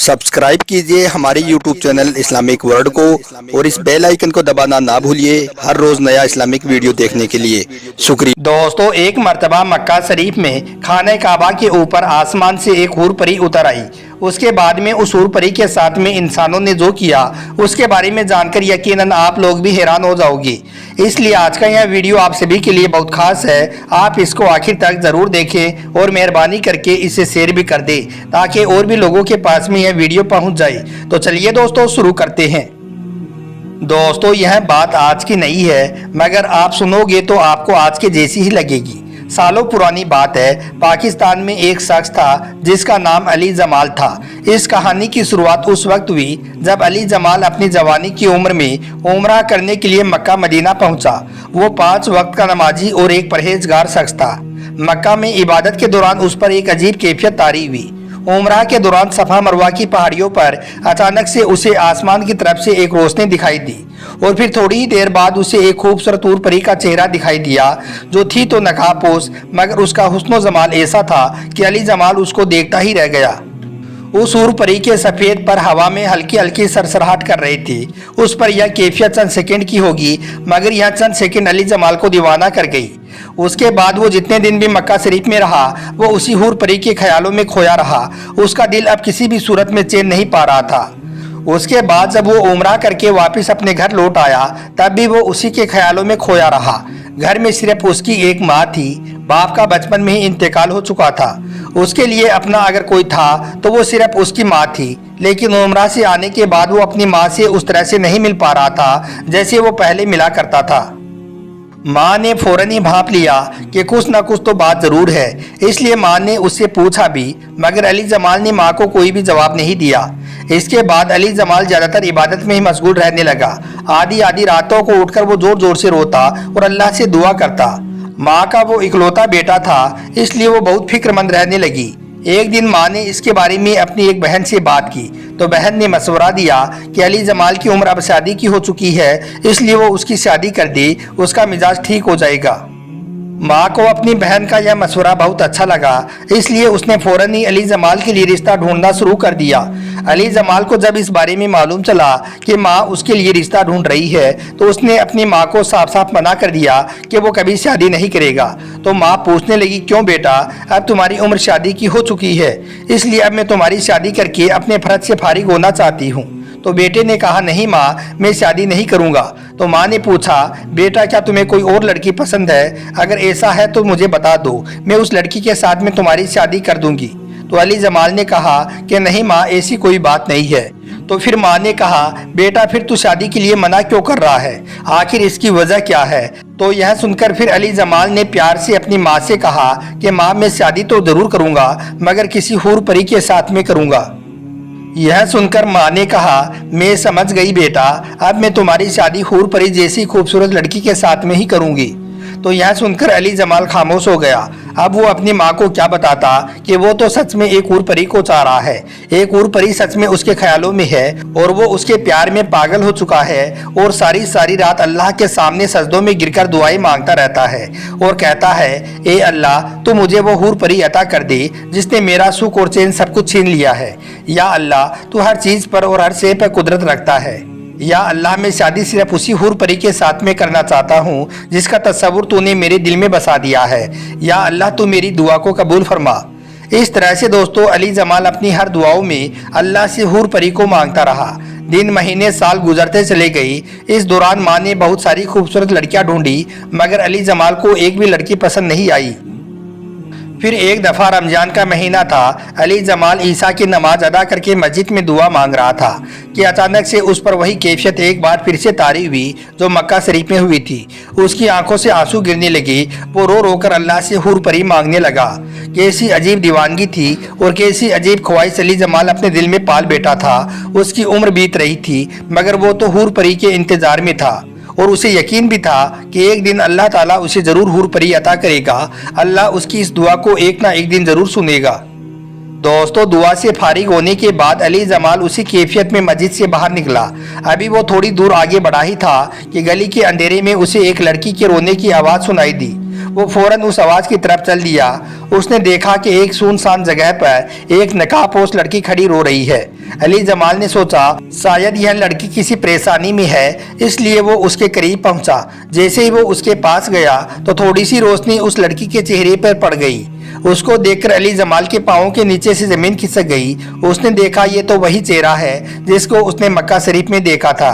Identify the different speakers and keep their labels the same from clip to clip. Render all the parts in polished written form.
Speaker 1: Subscribe कीजिए हमारे YouTube channel Islamic world को और इस बेल आइकन को दबाना ना भूलिए हर रोज नया इस्लामिक वीडियो देखने के लिए। शुक्रिया।
Speaker 2: दोस्तों, एक मर्तबा मक्का शरीफ में खाने काबा के ऊपर आसमान से एक हूर परी उतर आई। उसके बाद में उस हूर परी के साथ में इंसानों ने जो किया उसके बारे में जानकर यकीनन आप लोग भी हैरान हो जाओगे। इसलिए आज का यह वीडियो आप सभी के लिए बहुत खास है। आप इसको आखिर तक जरूर देखें और मेहरबानी करके इसे शेयर भी कर दें ताकि और भी लोगों के पास में यह वीडियो पहुंच जाए। तो चलिए दोस्तों शुरू करते हैं। दोस्तों, यह बात आज की नहीं है मगर आप सुनोगे तो आपको आज के जैसी ही लगेगी। सालों पुरानी बात है। पाकिस्तान में एक शख्स था जिसका नाम अली जमाल था। इस कहानी की शुरुआत उस वक्त हुई जब अली जमाल अपनी जवानी की उम्र में उम्रा करने के लिए मक्का मदीना पहुंचा। वो 5 वक्त का नमाजी और एक परहेजगार शख्स था। मक्का में इबादत के दौरान उस पर एक अजीब कैफियत तारी हुई। उम्रा के दौरान सफा मरवा की पहाड़ियों पर अचानक से उसे आसमान की तरफ से एक रोशनी दिखाई दी और फिर थोड़ी ही देर बाद उसे एक खूबसूरत हूर परी का चेहरा दिखाई दिया जो थी तो नकाबपोश मगर उसका हुस्नो जमाल ऐसा था कि अली जमाल उसको देखता ही रह गया। उस हूर परी के सफेद पर हवा में हल्की हल्की सरसराहट कर रही थी। उस पर यह कैफियत चंद सेकंड की होगी मगर यह चंद सेकंड अली जमाल को दीवाना कर गई। उसके बाद वो जितने दिन भी मक्का शरीफ में रहा वो उसी हूर परी के ख्यालों में खोया रहा। उसका दिल अब किसी भी सूरत में चैन नहीं पा रहा था। उसके बाद जब वो उम्रा करके वापस अपने घर लौट आया तब भी वो उसी के ख्यालों में खोया रहा। घर में सिर्फ उसकी एक माँ थी। बाप का बचपन में ही इंतकाल हो चुका था। उसके लिए अपना अगर कोई था तो वो सिर्फ उसकी माँ थी। लेकिन उम्रा से आने के बाद वो अपनी माँ से उस तरह से नहीं मिल पा रहा था जैसे वो पहले मिला करता था। माँ ने फौरन ही भांप लिया कि कुछ ना कुछ तो बात जरूर है, इसलिए माँ ने उससे पूछा भी मगर अली जमाल ने माँ को कोई भी जवाब नहीं दिया। इसके बाद अली जमाल ज्यादातर इबादत में ही मशगूल रहने लगा। आधी आधी रातों को उठकर वो जोर जोर से रोता और अल्लाह से दुआ करता। माँ का वो इकलौता बेटा था इसलिए वो बहुत फिक्रमंद रहने लगी। एक दिन माँ ने इसके बारे में अपनी एक बहन से बात की तो बहन ने मशवरा दिया कि अली जमाल की उम्र अब शादी की हो चुकी है इसलिए वो उसकी शादी कर दे, उसका मिजाज ठीक हो जाएगा। माँ को अपनी बहन का यह मशवरा बहुत अच्छा लगा इसलिए उसने फौरन ही अली जमाल के लिए रिश्ता ढूंढना शुरू कर दिया। अली जमाल को जब इस बारे में मालूम चला कि माँ उसके लिए रिश्ता ढूंढ रही है तो उसने अपनी माँ को साफ साफ मना कर दिया कि वो कभी शादी नहीं करेगा। तो माँ पूछने लगी, क्यों बेटा, अब तुम्हारी उम्र शादी की हो चुकी है इसलिए अब मैं तुम्हारी शादी करके अपने फर्ज से फारिग होना चाहती हूँ। तो बेटे ने कहा, नहीं माँ, मैं शादी नहीं करूँगा। तो माँ ने पूछा, बेटा क्या तुम्हें कोई और लड़की पसंद है? अगर ऐसा है तो मुझे बता दो, मैं उस लड़की के साथ में तुम्हारी शादी कर दूंगी। तो अली जमाल ने कहा कि नहीं माँ, ऐसी कोई बात नहीं है। तो फिर माँ ने कहा, बेटा फिर तू शादी के लिए मना क्यों कर रहा है, आखिर इसकी वजह क्या है? तो यह सुनकर फिर अली जमाल ने प्यार से अपनी माँ से कहा कि माँ, मैं शादी तो जरूर करूँगा मगर किसी हूर परी के साथ में करूँगा। यह सुनकर माँ ने कहा, मैं समझ गई बेटा, अब मैं तुम्हारी शादी हूर परी जैसी खूबसूरत लड़की के साथ में ही करूँगी। तो यह सुनकर अली जमाल खामोश हो गया। अब वो अपनी माँ को क्या बताता कि वो तो सच में एक हूर परी को चाह रहा है। एक हूर परी सच में उसके ख्यालों में है और वो उसके प्यार में पागल हो चुका है और सारी सारी रात अल्लाह के सामने सजदों में गिरकर दुआएं मांगता रहता है और कहता है, ए अल्लाह, तू मुझे वो हूर परी अता कर दे जिसने मेरा सुख और चैन सब कुछ छीन लिया है। या अल्लाह, तू हर चीज पर और हर शे पर कुदरत रखता है। या अल्लाह, मैं शादी सिर्फ उसी हूर परी के साथ में करना चाहता हूँ जिसका तस्वुर तूने मेरे दिल में बसा दिया है। या अल्लाह, तू मेरी दुआ को कबूल फरमा। इस तरह से दोस्तों अली जमाल अपनी हर दुआओं में अल्लाह से हूर परी को मांगता रहा। दिन महीने साल गुजरते चले गई। इस दौरान माँ ने बहुत सारी खूबसूरत लड़कियां ढूंढी मगर अली जमाल को एक भी लड़की पसंद नहीं आई। फिर एक दफ़ा रमज़ान का महीना था। अली जमाल ईसा की नमाज अदा करके मस्जिद में दुआ मांग रहा था कि अचानक से उस पर वही कैफियत एक बार फिर से तारी हुई जो मक्का शरीफ में हुई थी। उसकी आंखों से आंसू गिरने लगे। वो रो रो कर अल्लाह से हूर परी मांगने लगा। कैसी अजीब दीवानगी थी और कैसी अजीब ख्वाहिश अली जमाल अपने दिल में पाल बैठा था। उसकी उम्र बीत रही थी मगर वो तो हूर परी के इंतजार में था और उसे यकीन भी था कि एक दिन अल्लाह ताला उसे जरूर हूर परी अता करेगा। अल्लाह उसकी इस दुआ को एक ना एक दिन जरूर सुनेगा। दोस्तों, दुआ से फारिग होने के बाद अली जमाल उसी कैफियत में मस्जिद से बाहर निकला। अभी वो थोड़ी दूर आगे बढ़ा ही था कि गली के अंधेरे में उसे एक लड़की के रोने की आवाज़ सुनाई दी। वो फौरन उस आवाज की तरफ चल दिया। उसने देखा कि एक सुनसान जगह पर एक नकाबपोश लड़की खड़ी रो रही है। अली जमाल ने सोचा शायद यह लड़की किसी परेशानी में है, इसलिए वो उसके करीब पहुंचा। जैसे ही वो उसके पास गया तो थोड़ी सी रोशनी उस लड़की के चेहरे पर पड़ गई। उसको देखकर अली जमाल के पांवों के नीचे से जमीन खिसक गई। उसने देखा ये तो वही चेहरा है जिसको उसने मक्का शरीफ में देखा था।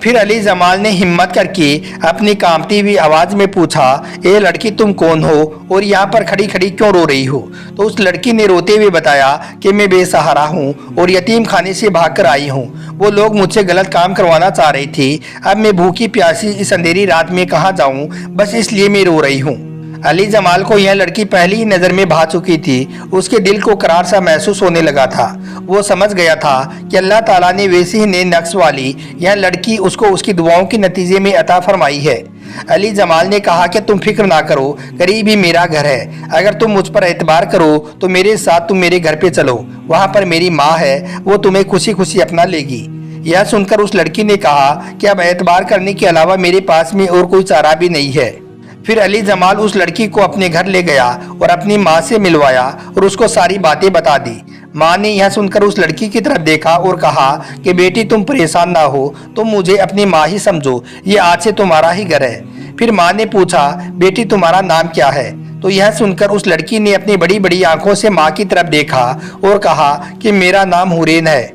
Speaker 2: फिर अली जमाल ने हिम्मत करके अपनी कांपती हुई आवाज में पूछा, ए लड़की तुम कौन हो और यहाँ पर खड़ी खड़ी क्यों रो रही हो? तो उस लड़की ने रोते हुए बताया कि मैं बेसहारा हूँ और यतीम खाने से भागकर आई हूँ। वो लोग मुझसे गलत काम करवाना चाह रही थी। अब मैं भूखी प्यासी इस अंधेरी रात में कहाँ जाऊँ, बस इसलिए मैं रो रही हूँ। अली जमाल को यह लड़की पहली ही नजर में भा चुकी थी। उसके दिल को करार सा महसूस होने लगा था। वो समझ गया था कि अल्लाह ताला ने वैसी ही नेक नक्श वाली यह लड़की उसको उसकी दुआओं के नतीजे में अता फरमाई है। अली जमाल ने कहा कि तुम फिक्र ना करो, करीब ही मेरा घर है। अगर तुम मुझ पर एतबार करो तो मेरे साथ तुम मेरे घर पे चलो, वहाँ पर मेरी माँ है, वो तुम्हें खुशी खुशी अपना लेगी। यह सुनकर उस लड़की ने कहा कि अब एतबार करने के अलावा मेरे पास में और कोई चारा भी नहीं है। फिर अली जमाल उस लड़की को अपने घर ले गया और अपनी माँ से मिलवाया और उसको सारी बातें बता दी। माँ ने यह सुनकर उस लड़की की तरफ देखा और कहा कि बेटी तुम परेशान ना हो, तुम मुझे अपनी माँ ही समझो, ये आज से तुम्हारा ही घर है। फिर माँ ने पूछा, बेटी तुम्हारा नाम क्या है? तो यह सुनकर उस लड़की ने अपनी बड़ी बड़ी आंखों से माँ की तरफ देखा और कहा कि मेरा नाम हुरैन है।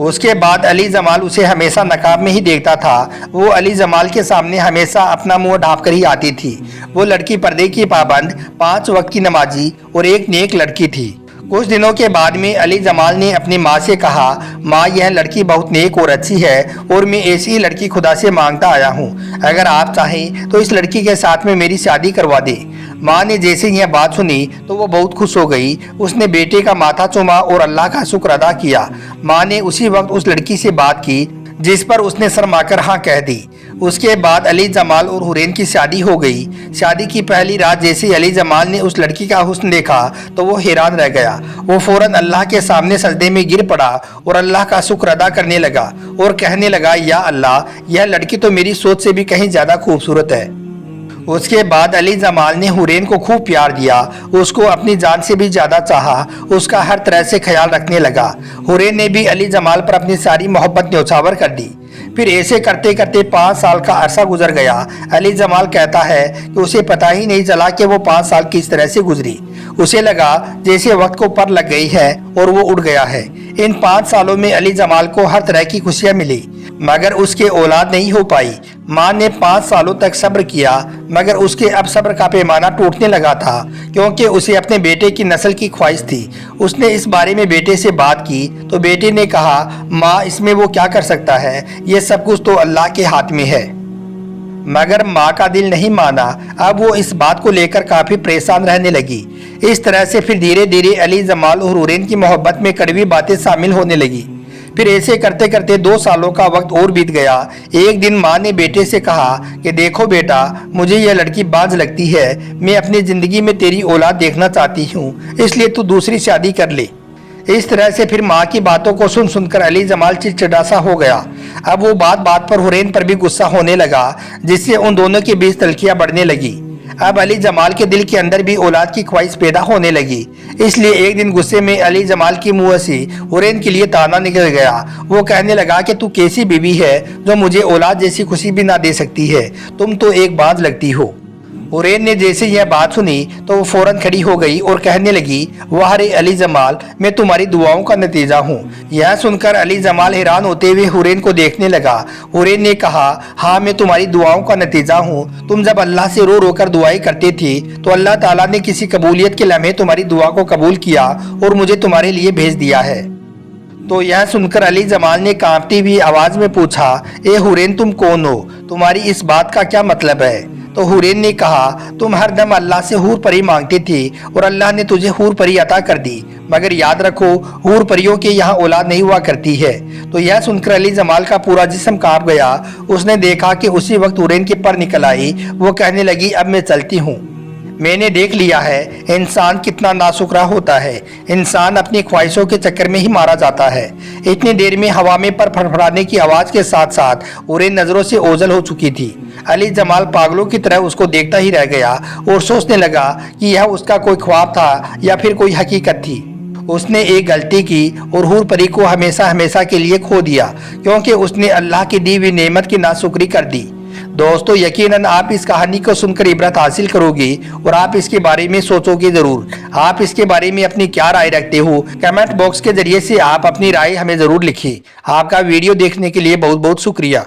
Speaker 2: उसके बाद अली जमाल उसे हमेशा नकाब में ही देखता था। वो अली जमाल के सामने हमेशा अपना मुंह ढाँप कर ही आती थी। वो लड़की पर्दे की पाबंद, 5 वक्त की नमाजी और एक नेक लड़की थी। कुछ दिनों के बाद में अली जमाल ने अपनी माँ से कहा, माँ यह लड़की बहुत नेक और अच्छी है और मैं ऐसी ही लड़की खुदा से मांगता आया हूँ। अगर आप चाहें तो इस लड़की के साथ में मेरी शादी करवा दे। माँ ने जैसे यह बात सुनी तो वो बहुत खुश हो गई। उसने बेटे का माथा चूमा और अल्लाह का शुक्र अदा किया। माँ ने उसी वक्त उस लड़की से बात की जिस पर उसने शर्माकर हाँ कह दी। उसके बाद अली जमाल और हुरैन की शादी हो गई। शादी की पहली रात जैसे अली जमाल ने उस लड़की का हुस्न देखा तो वो हैरान रह गया। वो फौरन अल्लाह के सामने सजदे में गिर पड़ा और अल्लाह का शुक्र अदा करने लगा और कहने लगा, या अल्लाह, यह लड़की तो मेरी सोच से भी कहीं ज्यादा खूबसूरत है। उसके बाद अली जमाल ने हुरैन को खूब प्यार दिया, उसको अपनी जान से भी ज्यादा चाहा, उसका हर तरह से ख्याल रखने लगा। हुरैन ने भी अली जमाल पर अपनी सारी मोहब्बत न्यौछावर कर दी। फिर ऐसे करते करते 5 साल का अरसा गुजर गया। अली जमाल कहता है कि उसे पता ही नहीं चला कि वो 5 साल किस तरह से गुजरी। उसे लगा जैसे वक्त को पर लग गई है और वो उड़ गया है। इन 5 सालों में अली जमाल को हर तरह की खुशियां मिली, मगर उसके औलाद नहीं हो पाई। माँ ने 5 सालों तक सब्र किया, मगर उसके अब सब्र का पैमाना टूटने लगा था, क्योंकि उसे अपने बेटे की नस्ल की ख्वाहिश थी। उसने इस बारे में बेटे से बात की तो बेटे ने कहा, माँ इसमें वो क्या कर सकता है, ये सब कुछ तो अल्लाह के हाथ में है। मगर माँ का दिल नहीं माना। अब वो इस बात को लेकर काफी परेशान रहने लगी। इस तरह से फिर धीरे धीरे अली जमाल और हुरैन की मोहब्बत में कड़वी बातें शामिल होने लगी। फिर ऐसे करते करते 2 सालों का वक्त और बीत गया। एक दिन माँ ने बेटे से कहा कि देखो बेटा, मुझे यह लड़की बाज लगती है, मैं अपनी जिंदगी में तेरी औलाद देखना चाहती हूँ, इसलिए तू दूसरी शादी कर ले। इस तरह से फिर माँ की बातों को सुन सुनकर अली जमाल चिड़चिड़ा सा हो गया। अब वो बात बात पर हुरैन पर भी गुस्सा होने लगा, जिससे उन दोनों के बीच तलखियां बढ़ने लगी। अब अली जमाल के दिल के अंदर भी औलाद की ख्वाहिश पैदा होने लगी। इसलिए एक दिन गुस्से में अली जमाल की मुंह से हुरैन के लिए ताना निकल गया। वो कहने लगा कि तू कैसी बीवी है जो मुझे औलाद जैसी खुशी भी ना दे सकती है, तुम तो एक बाज लगती हो। हुरैन ने जैसे यह बात सुनी तो वो फौरन खड़ी हो गई और कहने लगी, वाह रे अली जमाल, मैं तुम्हारी दुआओं का नतीजा हूँ। यह सुनकर अली जमाल हैरान होते हुए हुरैन को देखने लगा। हुरैन ने कहा, हाँ मैं तुम्हारी दुआओं का नतीजा हूँ। तुम जब अल्लाह से रो रो कर दुआई करती थी तो अल्लाह ताला ने किसी कबूलियत के लम्हे तुम्हारी दुआ को कबूल किया और मुझे तुम्हारे लिए भेज दिया है। तो यह सुनकर अली जमाल ने कांपती हुई आवाज में पूछा, ए हुरैन तुम कौन हो, तुम्हारी इस बात का क्या मतलब है? तो हुरैन ने कहा, तुम हर दम अल्लाह से हूर परी मांगती थी और अल्लाह ने तुझे हूर परी अता कर दी, मगर याद रखो हूर परियों के यहाँ औलाद नहीं हुआ करती है। तो यह सुनकर अली जमाल का पूरा जिस्म कांप गया। उसने देखा कि उसी वक्त हुरैन की पर निकल आई। वो कहने लगी, अब मैं चलती हूँ। मैंने देख लिया है इंसान कितना नाशुक्रा होता है। इंसान अपनी ख्वाहिशों के चक्कर में ही मारा जाता है। इतनी देर में हवा में पर फड़फड़ाने की आवाज के साथ साथ हुरैन नजरों से ओझल हो चुकी थी। अली जमाल पागलों की तरह उसको देखता ही रह गया और सोचने लगा कि यह उसका कोई ख्वाब था या फिर कोई हकीकत थी। उसने एक गलती की और हूर परी को हमेशा हमेशा के लिए खो दिया, क्योंकि उसने अल्लाह की दी हुई नेमत की नाशुक्री कर दी। दोस्तों, यकीनन आप इस कहानी को सुनकर इबरत हासिल करोगे और आप इसके बारे में सोचोगे जरूर। आप इसके बारे में अपनी क्या राय रखते हो, कमेंट बॉक्स के जरिए से आप अपनी राय हमें जरूर लिखिए। आपका वीडियो देखने के लिए बहुत बहुत शुक्रिया।